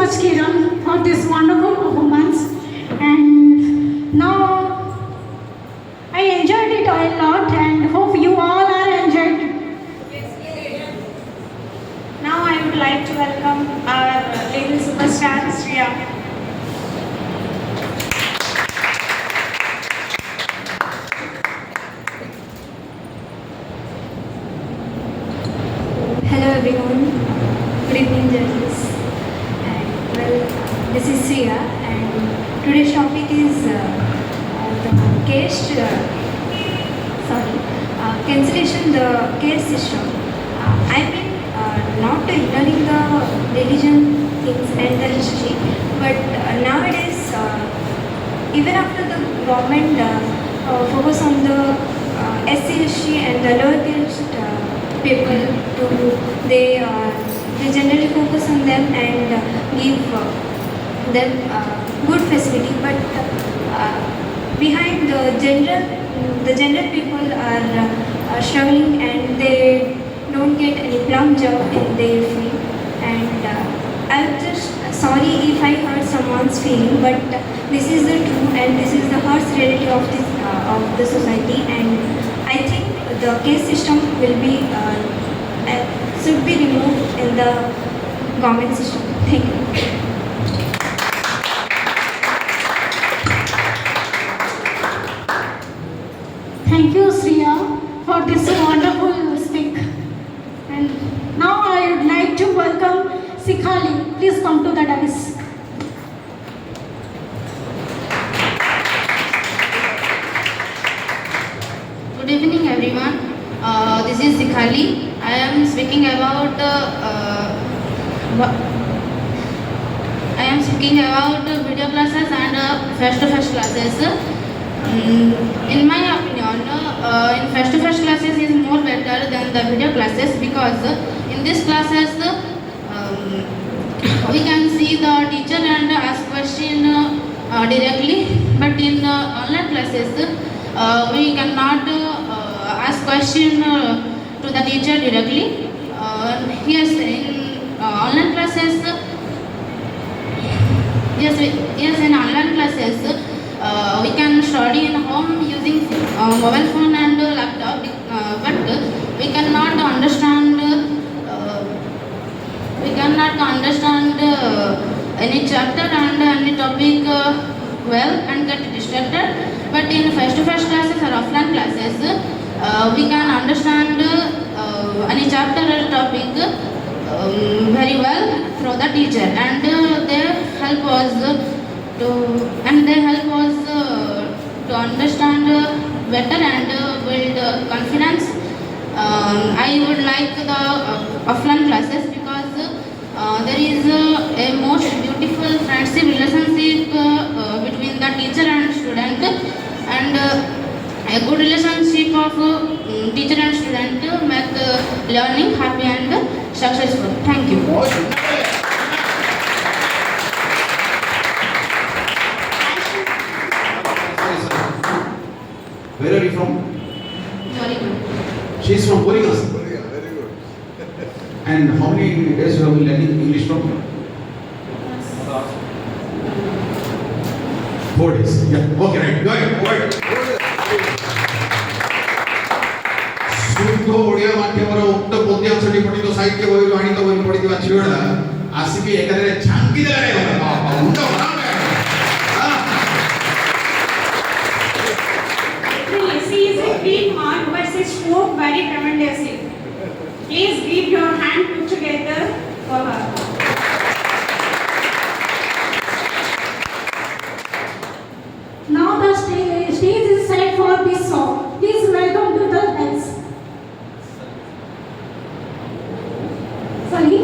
much, Kiran, for this wonderful performance. And now I enjoyed it a lot and hope you all are enjoyed. Now I would like to welcome our little superstar, Shreya. Hello everyone, good evening judges. And this is Sia and today's topic is the cancellation the caste system. I've been not ignoring the religion things and the history, but nowadays even after the government focus on the SC history and the lower caste people they generally focus on them and give them good facility, but behind the general people are struggling and they don't get any plum job in their field. And I'm just sorry if I hurt someone's feeling, but this is the truth and this is the harsh reality of this of the society. And I think the caste system will be should be removed in the government system. Thank you. Thank you, Sriya, for this wonderful speak. And now I would like to welcome Sikhali. Please come to the dais. Good evening, everyone. This is Sikhali. I am speaking about video classes and face-to-face classes. In my opinion, in face-to-face classes is more better than the video classes, because in these classes we can see the teacher and ask question directly. But in online classes we cannot ask question to the teacher directly. Yes, in online classes, yes, in online classes, we can study in home using mobile phone and laptop, but we cannot understand. Any chapter and any topic well and get distracted. But in face-to-face classes or offline classes, we can understand any chapter or topic very well through the teacher, and they help us to understand better and build confidence. I would like the offline classes, because there is a most beautiful friendship relationship between the teacher and student, and a good relationship of teacher and student make learning happy and successful. Thank you. Where are you from? Very She is from Borigas. Very good. And how many days you have been learning English from? 4 days. Yeah. Okay, right. Go ahead. शुद्ध ओडिया माध्यमर उक्त पद्यांशटी पठित साहित्य बही आणित बही पढ़िथिबा झिओडा आसिकी एकादरे झांकी देला रे बाबा मुंड बनावे She is a great mark, but she spoke very tremendously. Please give your hand put together for her. Now the stage is set for this song. Please welcome to the dance. Sorry.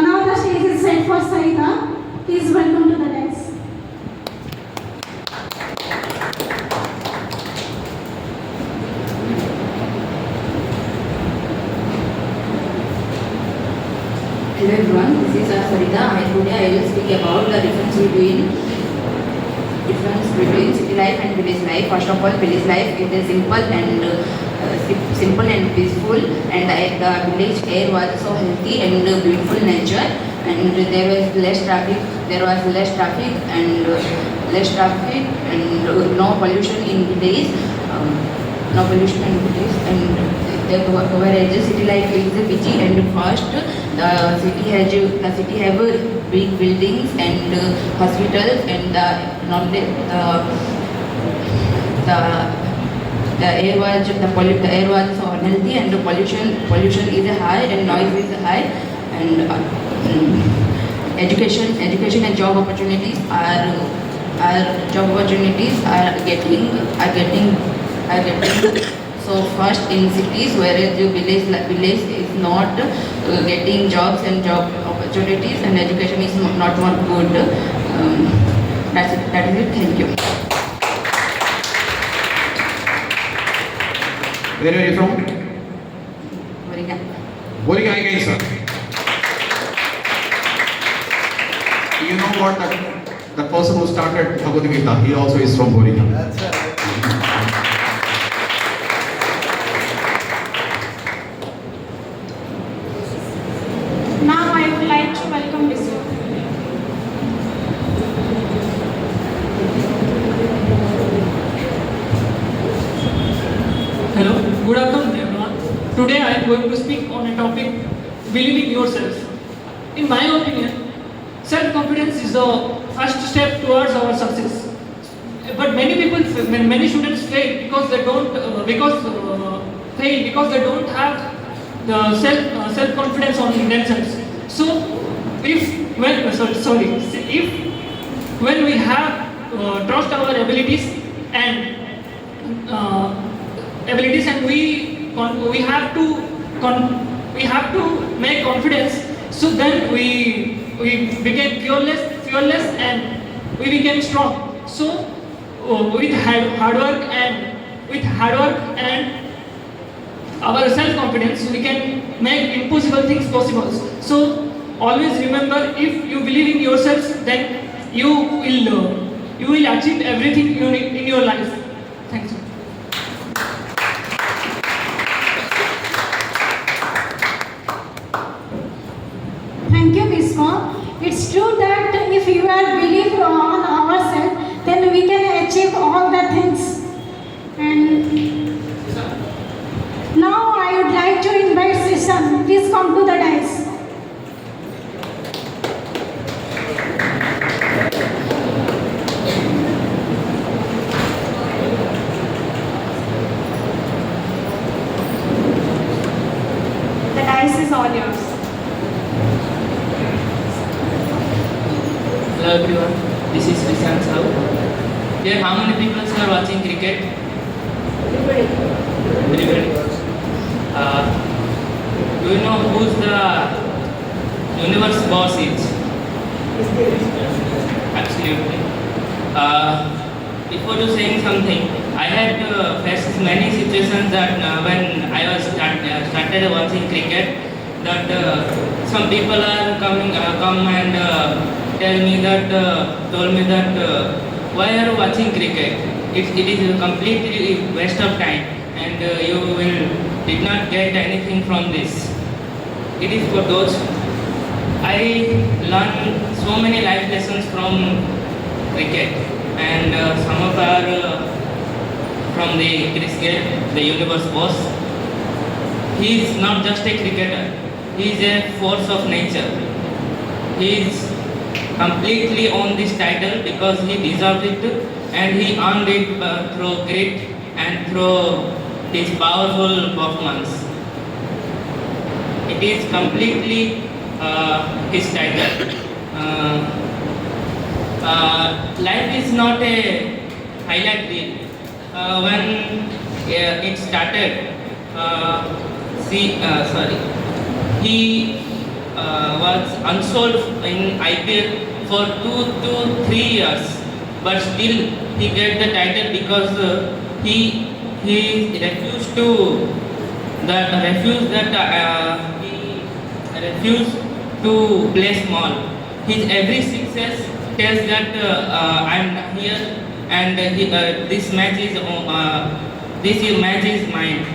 Now the stage is set for Saida. Please welcome to the dance. Hello everyone, this is Sarita. Today I will speak about the difference between city life and village life. First of all, village life it is simple and peaceful, and the village air was so healthy and beautiful nature. and there was less traffic. There was less traffic and no pollution in days. No pollution in cities, and whereas the city life is busy and fast. The city have big buildings and hospitals, and the air was so unhealthy, and the pollution is high and noise is high, and education and job opportunities are getting so fast in cities, whereas the village is not getting jobs and job opportunities, and education is not more good. That is it. Thank you. Where are you from? Moringa. Moringa again, sir. You know what? The person who started Bhagavad Gita, he also is from Moringa. That's right. Now I would like to welcome Visu. Hello, good afternoon everyone. Today I am going to speak on a topic, believing yourself. In my opinion, self-confidence is the first step towards our success. But many students fail because they don't have the self-confidence on themselves. So, if when we have trust our abilities and we have to make confidence, so then we became fearless and we became strong. So with hard work and our self confidence, we can make impossible things possible. So always remember, if you believe in yourselves, then you will achieve everything you need in your life. Thank you. Thank you, Biswa. It's true that if you are believe on ourselves, then we can achieve all the things. And now I would like to invite Sishan. Please come to the dais. The dice is all yours. Hello everyone, this is Vishant Sahu. Here, how many people are watching cricket? Everybody. Do you know who's the universe boss is? Absolutely. Before you saying something, I had faced many situations that when I was started watching cricket, that some people are come and told me that why are you watching cricket? It is a completely waste of time, and you did not get anything from this. It is for those. I learned so many life lessons from cricket, and some of are from the Chris Gale, the universe boss. He is not just a cricketer; he is a force of nature. He is completely on this title because he deserved it, and he earned it through grit and through his powerful performance. It is completely his title. Life is not a highlight reel. When it started, he was unsold in IPL for 2 to 3 years, but still he get the title because he refused to play small. His every success tells that I'm here, and this match is mine.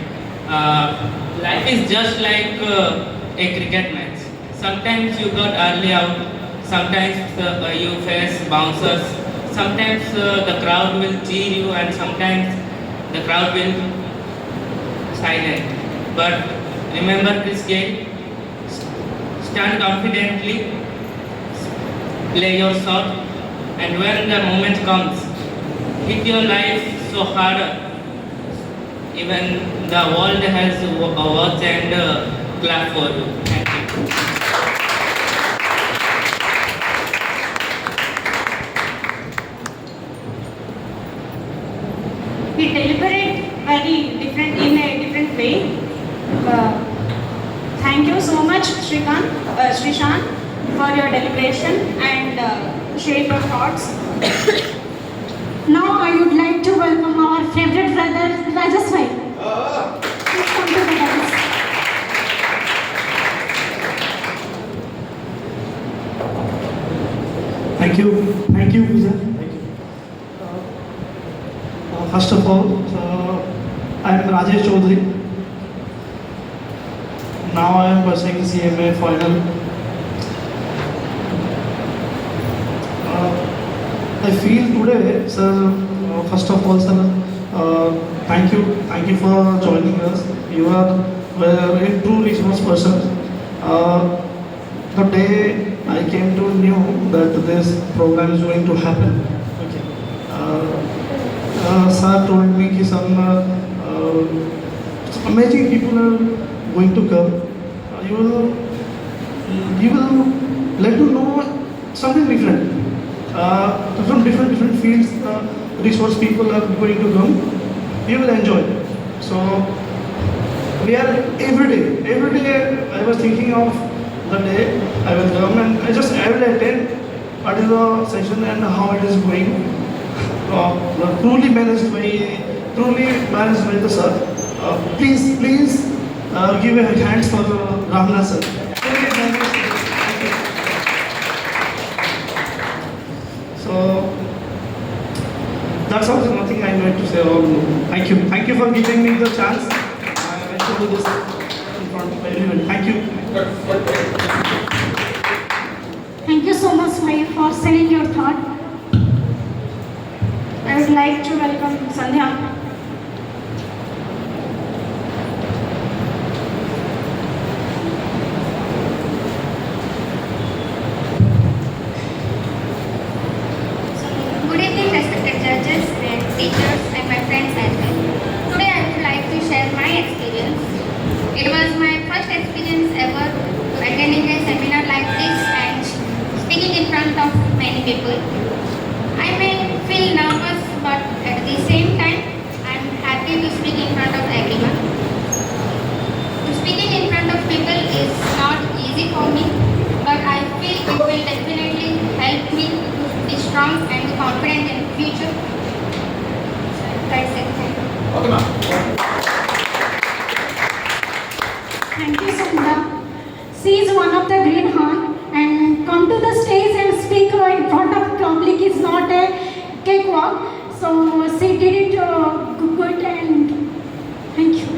Life is just like a cricket match. Sometimes you got early out, sometimes you face bouncers, sometimes the crowd will cheer you and sometimes the crowd will silent. But remember this game, stand confidently, play your shot, and when the moment comes, hit your life so hard, even the world has a watch and clap for you. Thank you. He deliberate very different in a different way. Thank you so much, Srishan, for your deliberation and share your thoughts. Now I would like to welcome our favorite brother, Rajaswai. Please come to the dais. Thank you, Pooja. Thank you. First of all, I am Rajesh Chaudhary. Now I am pursuing CMA final. I feel today, sir, first of all, sir, thank you for joining us. You are a true resource person. The day I came to know that this program is going to happen. Okay. Sir told me that some amazing people are going to come. You will let to know something different. From different fields, resource people are going to come. You will enjoy. So we are every day I was thinking of the day I will come and I will attend what is the session and how it is going. Truly managed by the sir. Please give a hands for Ramna sir. Truly managed. Thank you. So that's all. Nothing I need to say. Thank you for giving me the chance. I show you this in front of everyone. Thank you. Thank you so much, Swai, for sharing your thought. I would like to welcome Sandhya. Good evening, respected judges and teachers and my friends as well. Today I would like to share my experience. It was my first experience ever attending a seminar like this and speaking in front of many people. I may feel nervous, but at the same time I am happy to speak in front of everyone. Speaking in front of people is not easy for me, but I feel it will definitely help me to be strong and confident in the future. That's it. Thank you. Okay, ma'am. Thank you, Sandhya. She is one of the green horn and come to the stage and speak in front of public is not a cakewalk. So she did it good and thank you.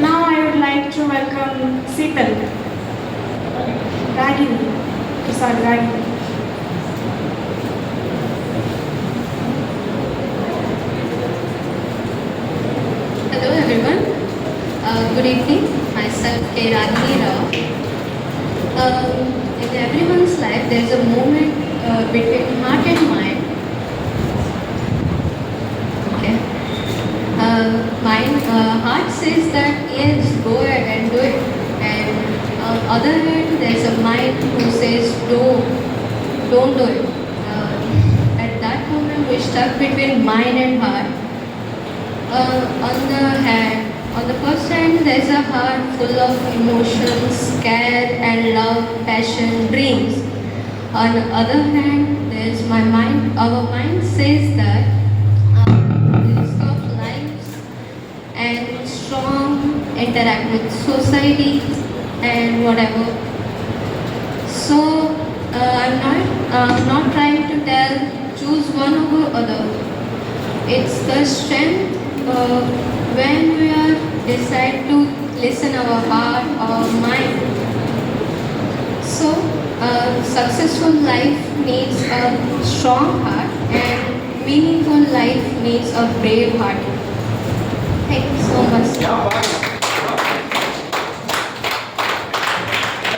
Now I would like to welcome Seetal. Ragini. Sorry, Ragini. Hello everyone. Good evening. Myself K. Ragini Rao. In everyone's life, there is a moment between heart and mind. Okay. Heart says that yes, go ahead and do it, and other hand, there is a mind who says don't do it. At that moment, we're stuck between mind and heart. On the first hand, there's a heart full of emotions, care and love, passion, dreams. On the other hand, there's my mind. Our mind says that risk of lives and strong interact with society and whatever. So I'm not trying to tell choose one over other. It's the strength when we are decide to listen our heart, our mind. So, a successful life needs a strong heart and meaningful life needs a brave heart. Thank you so much.